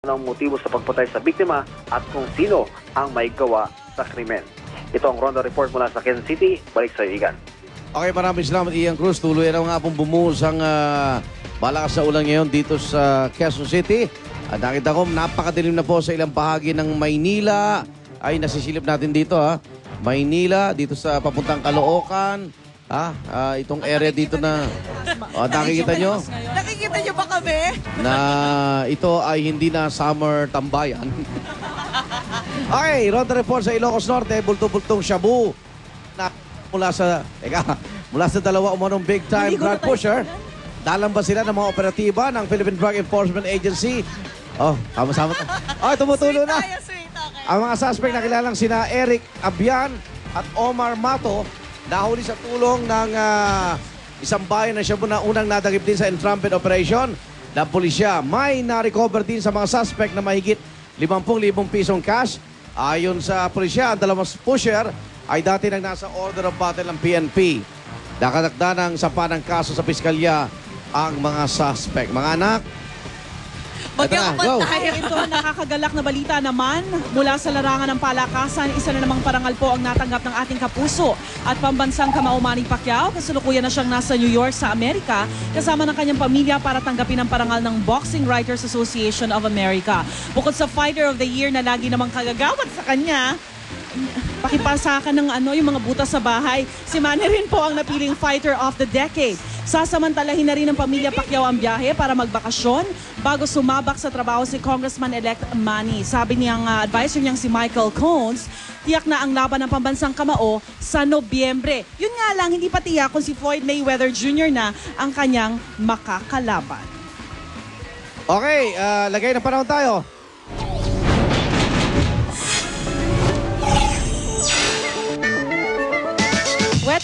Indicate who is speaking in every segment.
Speaker 1: ng motibo sa pagpatay sa biktima at kung sino ang may gawa sa krimen. Ito ang Ronda Report mula sa Quezon City. Balik sa Igan.
Speaker 2: Okay, maraming salamat Ian Cruz. Tuloy na nga pong bumuhos ang malakas sa ulan ngayon dito sa Quezon City. At nakita ko, napakadilim na po sa ilang bahagi ng Maynila. Ay, nasisilip natin dito Maynila, dito sa papuntang Caloocan. Itong area dito na nakikita nyo?
Speaker 3: Nakikita nyo ba kami?
Speaker 2: Na ito ay hindi na summer tambayan. Okay, Ronda Report sa Ilocos Norte, bulto-bultong shabu na mula sa dalawa umanong big-time drug pusher. Dalang ba sila ng mga operatiba ng Philippine Drug Enforcement Agency? Sama-sama. Tumutulo na. Ang mga suspect na kilalang sina Eric Abian at Omar Mato nahuli sa tulong ng isang bayan na shabu na unang nadagip din sa entrapment operation ng pulisya. May na-recover din sa mga suspect na mahigit 50,000 pisong cash. Ayon sa pulisya, ang dalawang pusher ay dati nang nasa order of battle ng PNP. Nakadakda ng sampa ng kaso sa piskalya ang mga suspect. Mga anak,
Speaker 3: Mag-iaman tayo.
Speaker 4: Ito ang nakakagalak na balita naman mula sa larangan ng palakasan. Isa na namang parangal po ang natanggap ng ating kapuso at pambansang kamao Manny Pacquiao. Kasalukuyan na siyang nasa New York sa Amerika kasama ng kanyang pamilya para tanggapin ang parangal ng Boxing Writers Association of America. Bukod sa Fighter of the Year na lagi namang kagagawad sa kanya, pakipasakan ng yung mga butas sa bahay, si Manny rin po ang napiling Fighter of the Decade. Sasamantalahin na rin ng pamilya Pacquiao ang biyahe para magbakasyon bago sumabak sa trabaho si Congressman-elect Manny. Sabi niyang advisor niyang si Michael Cones, tiyak na ang laban ng pambansang kamao sa Nobyembre. Yun nga lang, hindi pa tiyak kung si Floyd Mayweather Jr. na ang kanyang makakalaban.
Speaker 2: okay, lagay ng panahon tayo.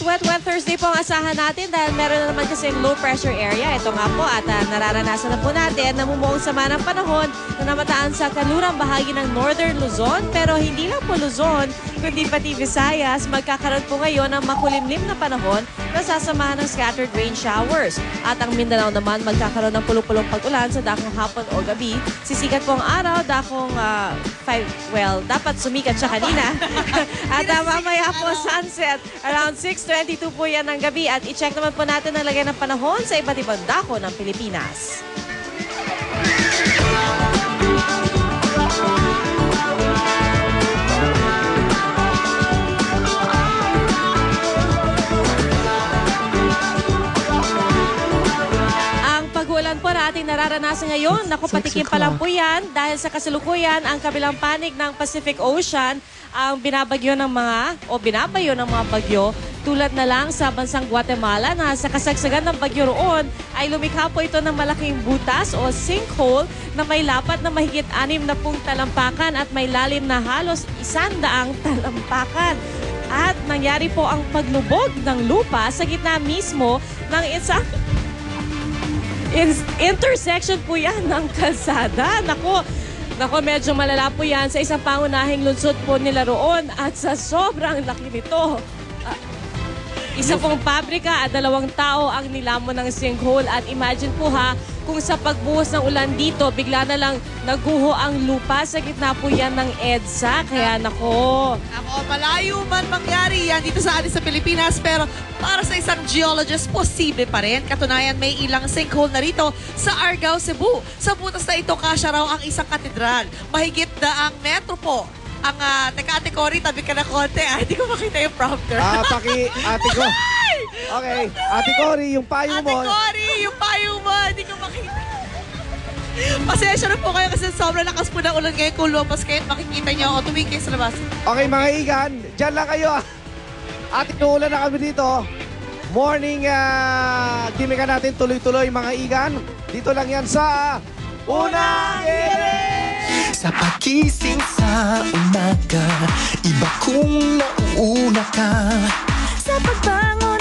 Speaker 3: Wet Thursday po ang asahan natin dahil meron na naman kasing low pressure area. Ito nga po at nararanasan na po natin namumuong sama ng panahon na namataan sa kanlurang bahagi ng Northern Luzon. Pero hindi lang po Luzon, kundi pati Visayas. Magkakaroon po ngayon ng makulimlim na panahon na sasamahan ng scattered rain showers. At ang Mindanao naman magkakaroon ng pulong-pulong pag-ulan sa dakong hapon o gabi. Sisikat po ang araw, dakong dapat sumikat siya kanina. At mamaya po sunset around 6:22 po yan ng gabi at i-check naman po natin ang lagay ng panahon sa iba't ibang dako ng Pilipinas. Ang pag-uulan po na ating nararanasan ngayon, naku, patikim pa lang po yan dahil sa kasalukuyan ang kabilang panig ng Pacific Ocean ang binabayo ng mga bagyo tulad na lang sa bansang Guatemala na sa kasagsagan ng bagyo roon ay lumikha po ito ng malaking butas o sinkhole na may lapad na mahigit 60 talampakan at may lalim na halos 100 talampakan. At nangyari po ang paglubog ng lupa sa gitna mismo ng isang intersection po yan ng kalsada. Nako, medyo malala po yan sa isang pangunahing lungsod po nila roon at sa sobrang laki nito. Isa pong pabrika at 2 tao ang nilamon ng sinkhole at imagine po kung sa pagbuhos ng ulan dito, bigla na lang naguho ang lupa sa gitna po yan ng EDSA. Kaya nako.
Speaker 5: Malayo man mangyari yan dito sa atin sa Pilipinas pero para sa isang geologist, posible pa rin. Katunayan, may ilang sinkhole na rito sa Argao, Cebu. Sa butas na ito, kasya raw ang isang katedral. Mahigit na ang metro po. Ate Cory, tabi ka na konti. Hindi ko makita yung prompter.
Speaker 2: Ate ko. Okay, Ate Cory, yung payong mo.
Speaker 5: Ate Cory, yung payong mo. Hindi ko makita. Pasensya na po kayo kasi sobrang lakas po ng ulan ngayon. Kung lumabas kayo, makikita nyo o tumingin kayo sa labas.
Speaker 2: Okay, mga igan, dyan lang kayo. At inuulan na kami dito. Morning, gimikan natin tuloy-tuloy mga igan. Dito lang yan sa Unang Hirit!
Speaker 6: Sa pagising sa umaga, iba kung nauuna ka.
Speaker 7: Sa pagbangon